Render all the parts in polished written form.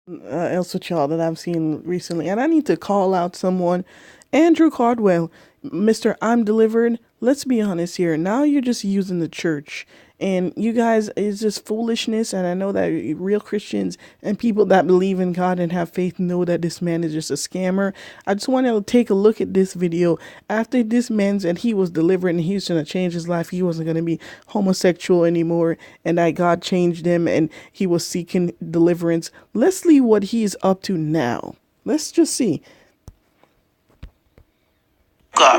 else with y'all that I've seen recently, and I need to call out someone. Andrew Cardwell, Mr. I'm Delivered. Let's be honest here. Now you're just using the church, and you guys, it's just foolishness. And I know that real Christians and people that believe in God and have faith know that this man is just a scammer. I just want to take a look at this video after this man said he was delivered and he was going to change his life. He wasn't going to be homosexual anymore, and that God changed him and he was seeking deliverance. Let's see what he's up to now. Let's just see. Up.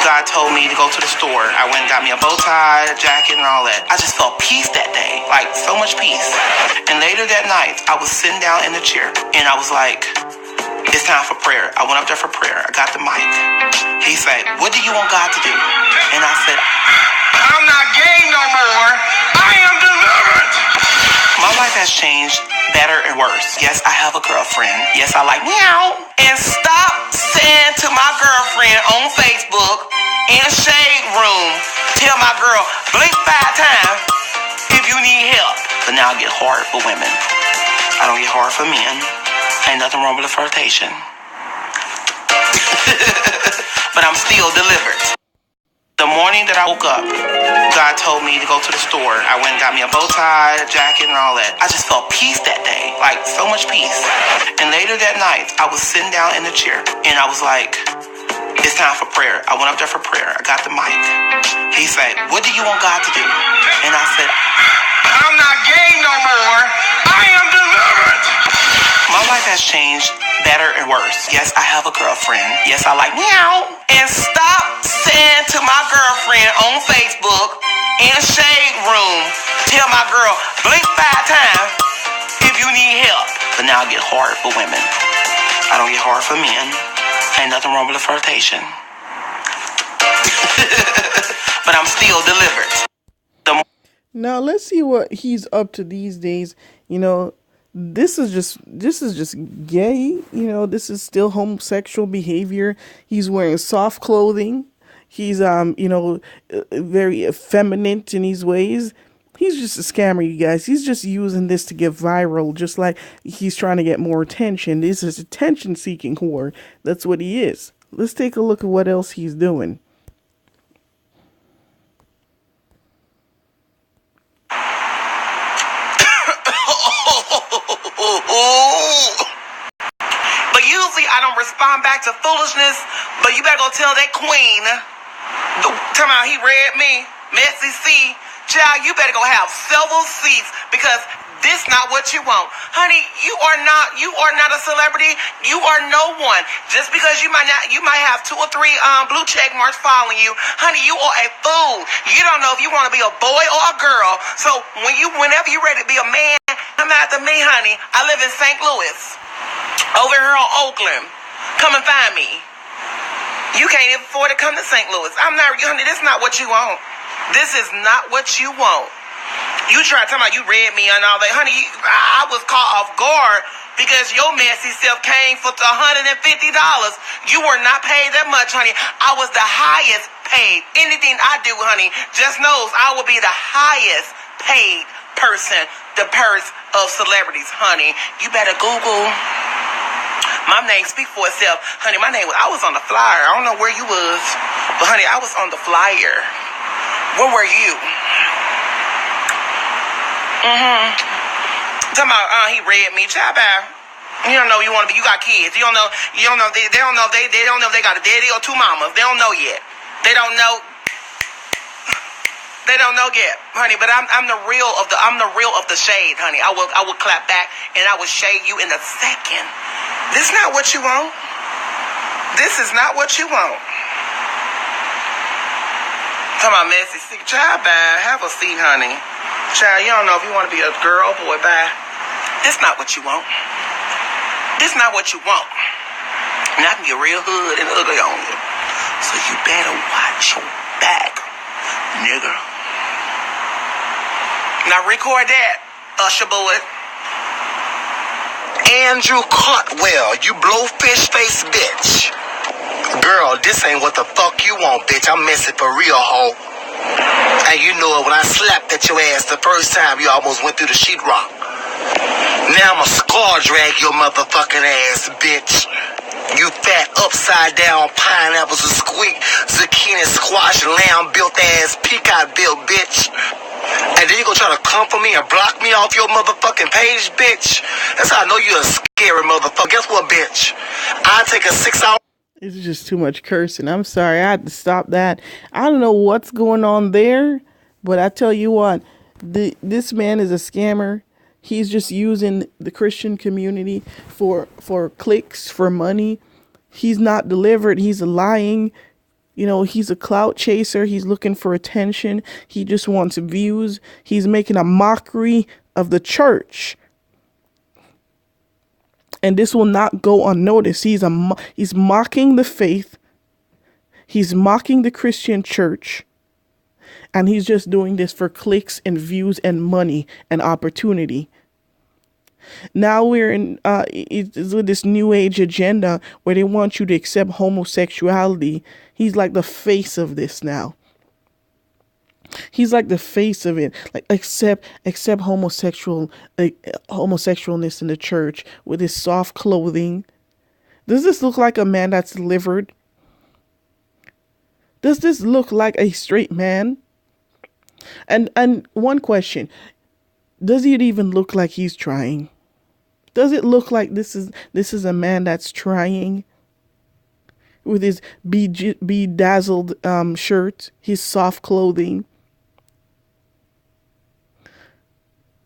God told me to go to the store. I went and got me a bow tie, a jacket, and all that. I just felt peace that day, like so much peace. And later that night, I was sitting down in the chair, and I was like, it's time for prayer. I went up there for prayer. I got the mic. He said, what do you want God to do? And I said, I'm not gay no more. I am delivered. My life has changed, better and worse. Yes, I have a girlfriend. Yes, I like meow. And stop saying to my girlfriend on Facebook in a shade room, tell my girl, blink 5 times if you need help. But now I get hard for women. I don't get hard for men. Ain't nothing wrong with a flirtation. But I'm still delivered. The morning that I woke up, God told me to go to the store. I went and got me a bow tie, a jacket, and all that. I just felt peace that day, like so much peace. And later that night, I was sitting down in the chair, and I was like, it's time for prayer. I went up there for prayer. I got the mic. He said, what do you want God to do? And I said, I'm not gay no more. I am delivered. My life has changed, better and worse. Yes, I have a girlfriend. Yes, I like meow. And stop saying to my girlfriend on Facebook in a shade room, tell my girl, blink 5 times if you need help. But now I get hard for women. I don't get hard for men. Ain't nothing wrong with a flirtation. But I'm still delivered. Now let's see what he's up to these days. You know, this is just gay. You know, this is still homosexual behavior. He's wearing soft clothing. He's very effeminate in his ways. He's just a scammer, you guys. He's just using this to get viral, just like he's trying to get more attention. This is attention-seeking whore. That's what he is. Let's take a look at what else he's doing. But usually I don't respond back to foolishness, but you better go tell that queen. Tell me how he read me. Messy C. Child, you better go have several seats because this not what you want. Honey, you are not a celebrity. You are no one. Just because you might have 2 or 3 blue check marks following you. Honey, you are a fool. You don't know if you want to be a boy or a girl. So whenever you're ready to be a man, come after me, honey. I live in St. Louis. Over here on Oakland. Come and find me. You can't even afford to come to St. Louis. Honey, this is not what you want. This is not what you want. You try to tell me you read me and all that. Honey, I was caught off guard because your messy self came for $150. You were not paid that much, honey. I was the highest paid. Anything I do, honey, just knows I will be the highest paid person, the purse of celebrities, honey. You better Google. My name speaks for itself. Honey, I was on the flyer. I don't know where you was, but honey, I was on the flyer. Where were you? Talking about he read me. Child, you don't know you want to be. You got kids. You don't know. They don't know. They don't know if they got a daddy or 2 mamas. They don't know yet. They don't know. They don't know yet, honey. But I'm the real of the shade, honey. I will clap back and I will shade you in a second. This is not what you want. This is not what you want. Talking about messy sick. Child, bye. Have a seat, honey. Child, you don't know if you want to be a girl, boy, bye. This not what you want. This not what you want. And I can get real hood and ugly on you. So you better watch your back, nigga. Now record that, Usher boy. Andrew Cutwell, you blowfish face bitch. Girl, this ain't what the fuck you want, bitch. I'm messing for real, hoe. And you know it, when I slapped at your ass the first time, you almost went through the sheetrock. Now I'm a car drag your motherfucking ass, bitch. You fat upside down pineapples and squeak, zucchini squash, lamb built ass, peacock built bitch. And then you gonna try to come for me and block me off your motherfucking page, bitch. That's how I know you're a scary motherfucker. Guess what, bitch? I take a 6-hour. It's just too much cursing. I'm sorry, I had to stop that. I don't know what's going on there, but I tell you what, this man is a scammer. He's just using the Christian community for clicks, for money. He's not delivered. He's lying. He's a clout chaser. He's looking for attention. He just wants views. He's making a mockery of the church. And this will not go unnoticed. He's mocking the faith. He's mocking the Christian church. And he's just doing this for clicks and views and money and opportunity. Now we're in with this new age agenda where they want you to accept homosexuality. He's like the face of this now. He's like the face of it. Like accept homosexualness in the church with his soft clothing. Does this look like a man that's delivered? Does this look like a straight man? And one question, does it even look like he's trying? Does it look like this is a man that's trying? With his bedazzled shirt, his soft clothing,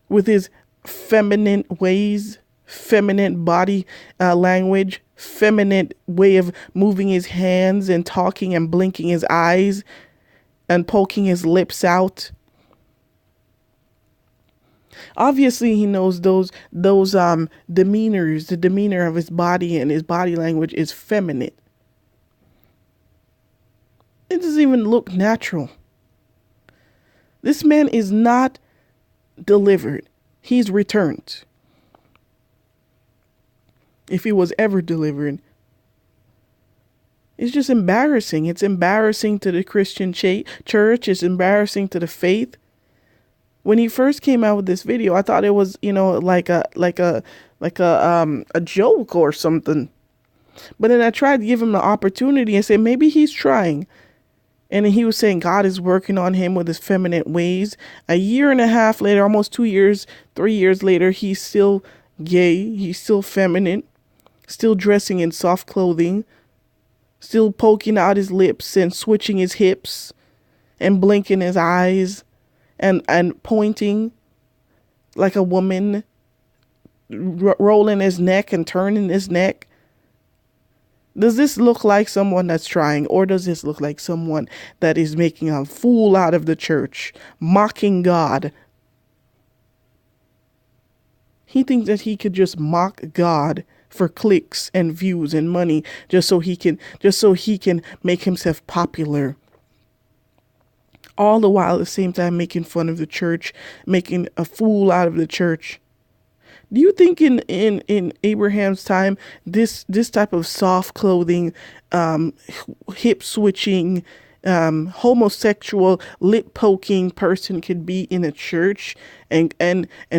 with his feminine ways, feminine body language, feminine way of moving his hands and talking and blinking his eyes and poking his lips out. Obviously, he knows those demeanors, the demeanor of his body and his body language is feminine. It doesn't even look natural. This man is not delivered. He's returned. If he was ever delivered. It's just embarrassing. It's embarrassing to the Christian church. It's embarrassing to the faith. When he first came out with this video, I thought it was, like a joke or something. But then I tried to give him the opportunity and say maybe he's trying. And he was saying God is working on him with his feminine ways. A year and a half later, almost 2 years, 3 years later, he's still gay. He's still feminine, still dressing in soft clothing, still poking out his lips and switching his hips and blinking his eyes and pointing like a woman, rolling his neck and turning his neck. Does this look like someone that's trying, or does this look like someone that is making a fool out of the church, mocking God? He thinks that he could just mock God for clicks and views and money just so he can make himself popular. All the while at the same time making fun of the church, making a fool out of the church. Do you think in Abraham's time, this type of soft clothing, hip switching, homosexual, lip poking person could be in a church and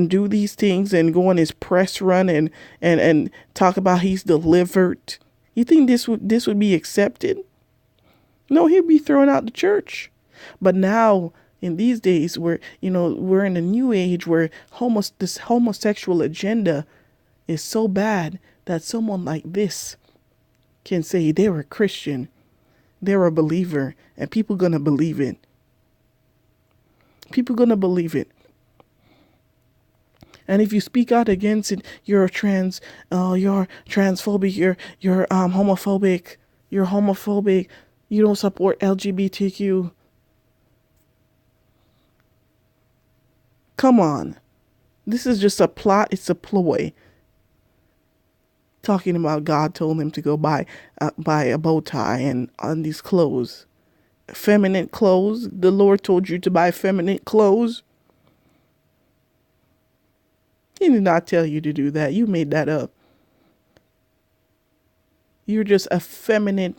do these things and go on his press run and talk about he's delivered? You think this would be accepted? No, he'd be thrown out the church. But now, in these days, we're in a new age where this homosexual agenda is so bad that someone like this can say they're a Christian, they're a believer, and people gonna believe it. People gonna believe it. And if you speak out against it, you're transphobic, you're homophobic, you don't support LGBTQ. Come on. This is just a plot. It's a ploy. Talking about God told him to go buy a bow tie and on these clothes. Feminine clothes. The Lord told you to buy feminine clothes. He did not tell you to do that. You made that up. You're just a feminine,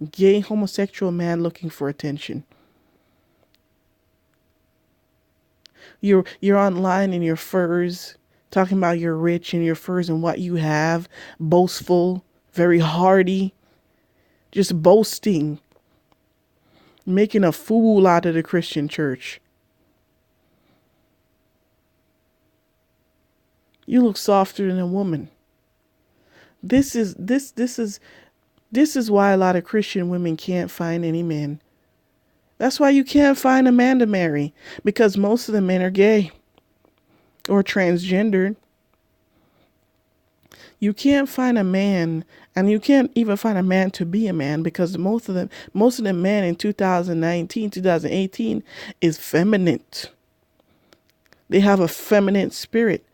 gay, homosexual man looking for attention. You're online in your furs, talking about you're rich and you're first in what you have, boastful, very hardy, just boasting, making a fool out of the Christian church. You look softer than a woman. This is why a lot of Christian women can't find any men. That's why you can't find a man to marry, because most of the men are gay or transgendered. You can't find a man, and you can't even find a man to be a man, because most of the men in 2019, 2018 is feminine. They have a feminine spirit.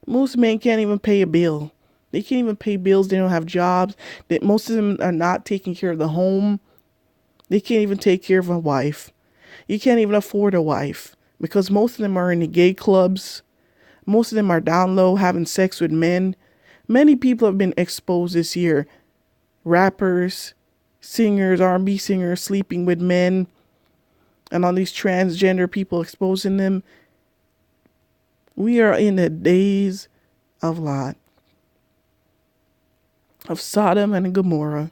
Most men can't even pay a bill. They can't even pay bills. They don't have jobs. Most of them are not taking care of the home. They can't even take care of a wife. You can't even afford a wife, because most of them are in the gay clubs. Most of them are down low having sex with men. Many people have been exposed this year. Rappers, singers, R&B singers sleeping with men, and all these transgender people exposing them. We are in the days of Lot, of Sodom and Gomorrah.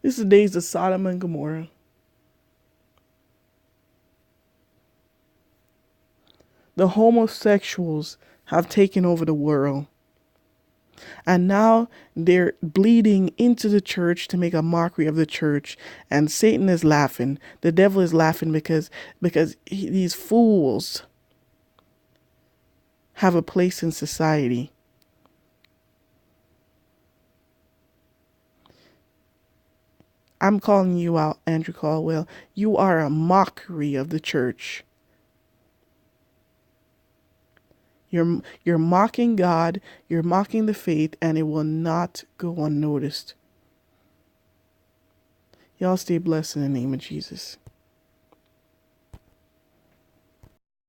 This is the days of Sodom and Gomorrah. The homosexuals have taken over the world. And now they're bleeding into the church to make a mockery of the church. And Satan is laughing. The devil is laughing because these fools have a place in society. I'm calling you out, Andrew Caldwell. You are a mockery of the church. You're mocking God, you're mocking the faith, and it will not go unnoticed. Y'all stay blessed in the name of Jesus.